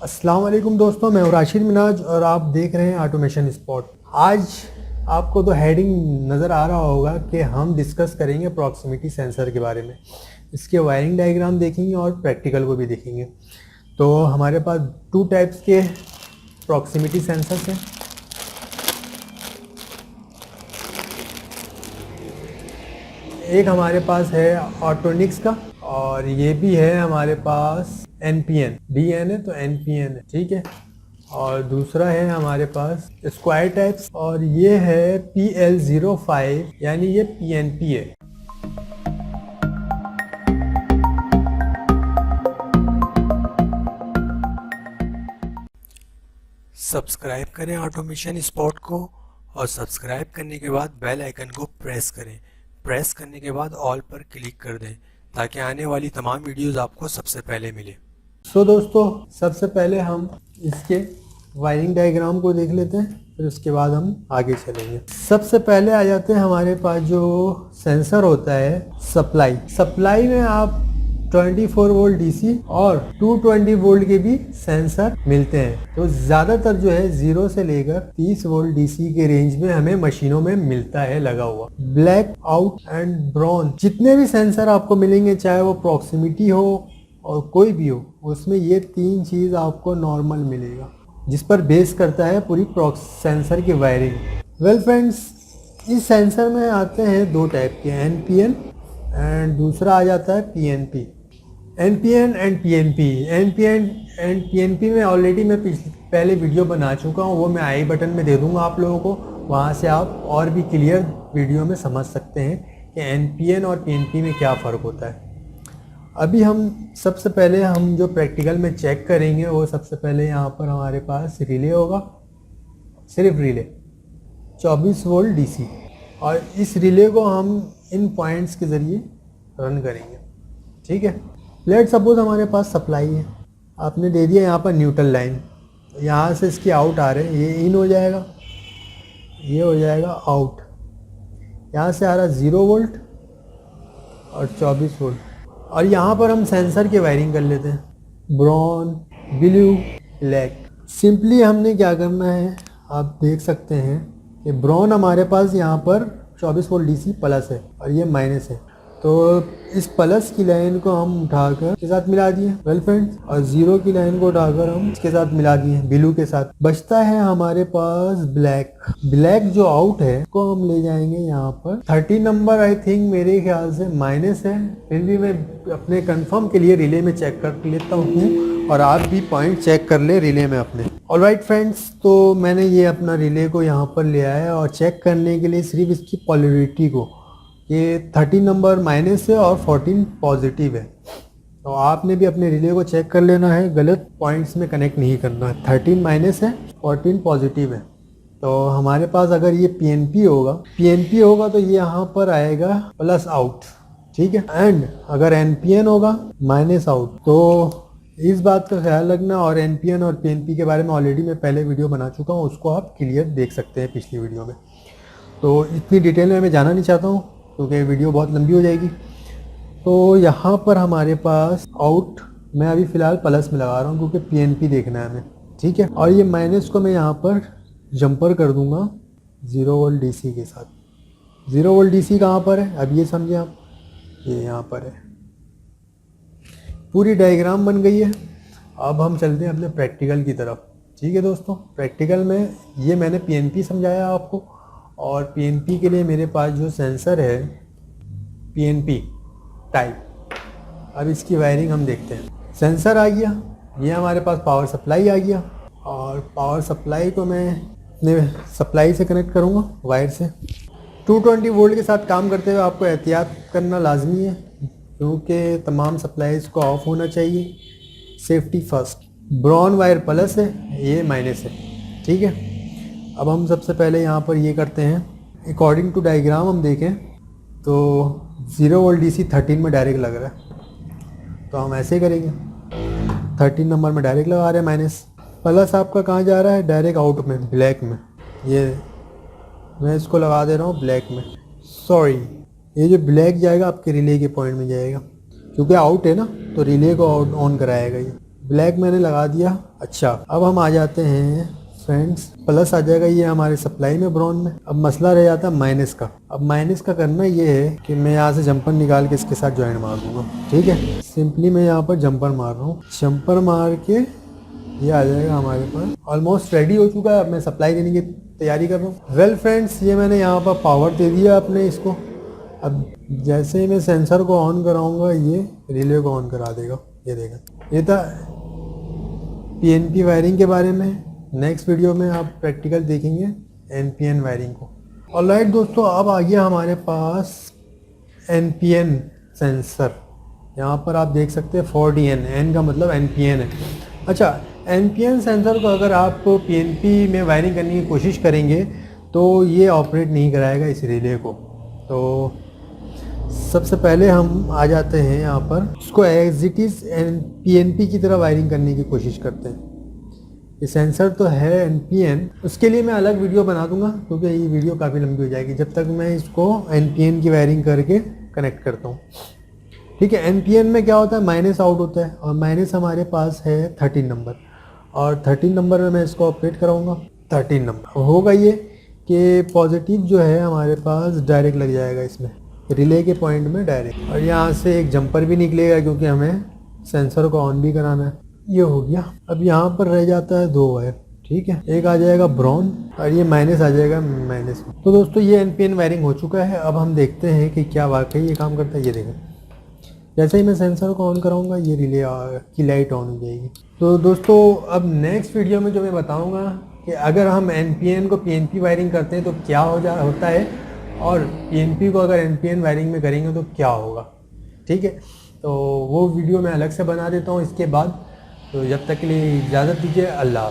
अस्सलाम वालेकुम दोस्तों, मैं हूं राशिद मिनाज और आप देख रहे हैं ऑटोमेशन स्पॉट। आज आपको तो हेडिंग नज़र आ रहा होगा कि हम डिस्कस करेंगे प्रॉक्सिमिटी सेंसर के बारे में। इसके वायरिंग डायग्राम देखेंगे और प्रैक्टिकल को भी देखेंगे। तो हमारे पास टू टाइप्स के प्रॉक्सिमिटी सेंसर्स हैं। एक हमारे पास है ऑटोनिक्स का और ये भी है हमारे पास NPN, DN है तो NPN है, ठीक है। और दूसरा है हमारे पास स्क्वायर टाइप्स और ये है PL05 यानी ये PNP है। सब्सक्राइब करें ऑटोमेशन स्पॉट को और सब्सक्राइब करने के बाद बेल आइकन को प्रेस करें। प्रेस करने के बाद ऑल पर क्लिक कर दें ताकि आने वाली तमाम वीडियोस आपको सबसे पहले मिले। सो दोस्तों, सबसे पहले हम इसके वायरिंग डायग्राम को देख लेते हैं, फिर उसके बाद हम आगे चलेंगे। सबसे पहले आ जाते हैं हमारे पास जो सेंसर होता है सप्लाई में आप 24 वोल्ट DC और 220 वोल्ट के भी सेंसर मिलते हैं। तो ज़्यादातर जो है 0 से लेकर 30 वोल्ट DC के रेंज में हमें मशीनों में मिलता है लगा हुआ। ब्लैक आउट एंड ब्राउन जितने भी सेंसर आपको मिलेंगे, चाहे वो प्रॉक्सिमिटी हो और कोई भी हो, उसमें ये तीन चीज़ आपको नॉर्मल मिलेगा, जिस पर बेस करता है पूरी सेंसर की वायरिंग। वेल फ्रेंड्स, इस सेंसर में आते हैं दो टाइप के, NPN एंड दूसरा आ जाता है PNP। NPN and PNP, NPN and PNP में ऑलरेडी मैं पहले वीडियो बना चुका हूँ, वो मैं आई बटन में दे दूँगा आप लोगों को, वहाँ से आप और भी क्लियर वीडियो में समझ सकते हैं कि NPN और PNP में क्या फ़र्क होता है। अभी हम सबसे पहले हम जो प्रैक्टिकल में चेक करेंगे वो सबसे पहले यहाँ पर हमारे पास रिले होगा, सिर्फ रिले 24 वोल्ट DC, और इस रिले को हम इन पॉइंट्स के ज़रिए रन करेंगे, ठीक है। लेट सपोज हमारे पास सप्लाई है, आपने दे दिया यहाँ पर न्यूट्रल लाइन, यहाँ से इसके आउट आ रहे हैं, ये इन हो जाएगा, ये हो जाएगा आउट। यहाँ से आ रहा 0 वोल्ट और 24 वोल्ट। और यहाँ पर हम सेंसर की वायरिंग कर लेते हैं, ब्राउन, ब्लू, ब्लैक। सिंपली हमने क्या करना है, आप देख सकते हैं कि ब्राउन हमारे पास यहाँ पर 24 वोल्ट DC प्लस है और ये माइनस है, तो इस प्लस की लाइन को हम उठाकर इसके साथ मिला दिए वेल फ्रेंड्स, और 0 की लाइन को उठाकर हम इसके साथ मिला दिए ब्लू के साथ। बचता है हमारे पास ब्लैक जो आउट है को हम ले जाएंगे यहाँ पर 30 नंबर, आई थिंक मेरे ख्याल से माइनस है, फिर भी मैं अपने कंफर्म के लिए रिले में चेक कर लेता हूँ और आप भी पॉइंट चेक कर ले रिले में अपने। ऑलराइट फ्रेंड्स, तो मैंने ये अपना रिले को यहाँ पर ले आया और चेक करने के लिए सिर्फ इसकी पोलैरिटी को, ये 30 नंबर माइनस है और 14 पॉजिटिव है, तो आपने भी अपने रिले को चेक कर लेना है, गलत पॉइंट्स में कनेक्ट नहीं करना है। 13 माइनस है, 14 पॉजिटिव है। तो हमारे पास अगर ये PNP होगा तो ये यहाँ पर आएगा प्लस आउट, ठीक है। एंड अगर NPN होगा माइनस आउट। तो इस बात का ख्याल रखना, और NPN और PNP के बारे में ऑलरेडी मैं पहले वीडियो बना चुका हूँ, उसको आप क्लियर देख सकते हैं पिछली वीडियो में। तो इतनी डिटेल में मैं जाना नहीं चाहता हूँ क्योंकि वीडियो बहुत लंबी हो जाएगी। तो यहाँ पर हमारे पास आउट मैं अभी फ़िलहाल प्लस में लगा रहा हूँ क्योंकि PNP देखना है हमें, ठीक है। और ये माइनस को मैं यहाँ पर जंपर कर दूँगा 0 वोल्ट DC के साथ। 0 वोल्ट DC कहाँ पर है, अब ये समझे आप, ये यहाँ पर है। पूरी डायग्राम बन गई है। अब हम चलते हैं अपने प्रैक्टिकल की तरफ, ठीक है दोस्तों। प्रैक्टिकल में ये मैंने PNP समझाया आपको, और PNP के लिए मेरे पास जो सेंसर है PNP टाइप। अब इसकी वायरिंग हम देखते हैं। सेंसर आ गया, ये हमारे पास पावर सप्लाई आ गया, और पावर सप्लाई को मैं अपने सप्लाई से कनेक्ट करूँगा वायर से। 220 वोल्ट के साथ काम करते हुए आपको एहतियात करना लाजमी है क्योंकि तमाम सप्लाईज को ऑफ होना चाहिए, safety first. Brown wire plus है, ये माइनस है, ठीक है। अब हम सबसे पहले यहाँ पर ये करते हैं, अकॉर्डिंग टू डायग्राम हम देखें तो 0 वोल्ट DC 13 में डायरेक्ट लग रहा है, तो हम ऐसे करेंगे, 13 नंबर में डायरेक्ट लगा रहे हैं माइनस। प्लस आपका कहाँ जा रहा है, डायरेक्ट आउट में, ब्लैक में। ये मैं इसको लगा दे रहा हूँ ब्लैक में, सॉरी, ये जो ब्लैक जाएगा आपके रिले के पॉइंट में जाएगा, क्योंकि आउट है ना, तो रिले को ऑन कराएगा ये। ब्लैक मैंने लगा दिया। अच्छा, अब हम आ जाते हैं फ्रेंड्स, प्लस आ जाएगा ये हमारे सप्लाई में ब्राउन में। अब मसला रह जाता है माइनस का। अब माइनस का करना ये है कि मैं यहाँ से जंपर निकाल के इसके साथ ज्वाइन मार दूंगा। ठीक है, सिंपली मैं यहाँ पर जंपर मार रहा हूँ। जंपर मार के ये आ जाएगा हमारे पास। ऑलमोस्ट रेडी हो चुका है। अब मैं सप्लाई देने की तैयारी कर रहा हूँ। वेल फ्रेंड्स, ये मैंने यहाँ पर पावर दे दिया अपने इसको। अब जैसे ही मैं सेंसर को ऑन कराऊंगा ये रिले को ऑन करा देगा। ये देगा, ये था पीएनपी वायरिंग के बारे में। नेक्स्ट वीडियो में आप प्रैक्टिकल देखेंगे एनपीएन वायरिंग को। ऑलराइट दोस्तों, अब आ गया हमारे पास एनपीएन सेंसर। यहाँ पर आप देख सकते हैं 4DN, एन का मतलब एनपीएन है। अच्छा, एनपीएन सेंसर को अगर आप पीएनपी में वायरिंग करने की कोशिश करेंगे तो ये ऑपरेट नहीं कराएगा इस रिले को। तो सबसे पहले हम आ जाते हैं यहाँ पर, इसको एज इट इज़ पीएनपी की तरह वायरिंग करने की कोशिश करते हैं। ये सेंसर तो है एनपीएन, उसके लिए मैं अलग वीडियो बना दूंगा क्योंकि ये वीडियो काफ़ी लंबी हो जाएगी जब तक मैं इसको एनपीएन की वायरिंग करके कनेक्ट करता हूँ। ठीक है, एनपीएन में क्या होता है, माइनस आउट होता है और माइनस हमारे पास है 13 नंबर, और 13 नंबर में मैं इसको ऑपरेट कराऊंगा। 13 नंबर होगा ये कि पॉजिटिव जो है हमारे पास डायरेक्ट लग जाएगा इसमें, रिले के पॉइंट में डायरेक्ट, और यहाँ से एक जंपर भी निकलेगा क्योंकि हमें सेंसर को ऑन भी कराना है। ये हो गया। अब यहाँ पर रह जाता है 2 वायर। ठीक है, एक आ जाएगा ब्राउन और ये माइनस आ जाएगा माइनस। तो दोस्तों ये एनपीएन वायरिंग हो चुका है। अब हम देखते हैं कि क्या वाकई ये काम करता है। ये देखें, जैसे ही मैं सेंसर को ऑन कराऊंगा ये रिले की लाइट ऑन हो जाएगी। तो दोस्तों अब नेक्स्ट वीडियो में जो मैं बताऊंगा कि अगर हम एनपीएन को पीएनपी वायरिंग करते हैं तो क्या होता है, और पीएनपी को अगर एनपीएन वायरिंग में करेंगे तो क्या होगा। ठीक है, तो वो वीडियो मैं अलग से बना देता हूँ इसके बाद। तो जब तक के लिए इजाज़त दीजिए, अल्लाह।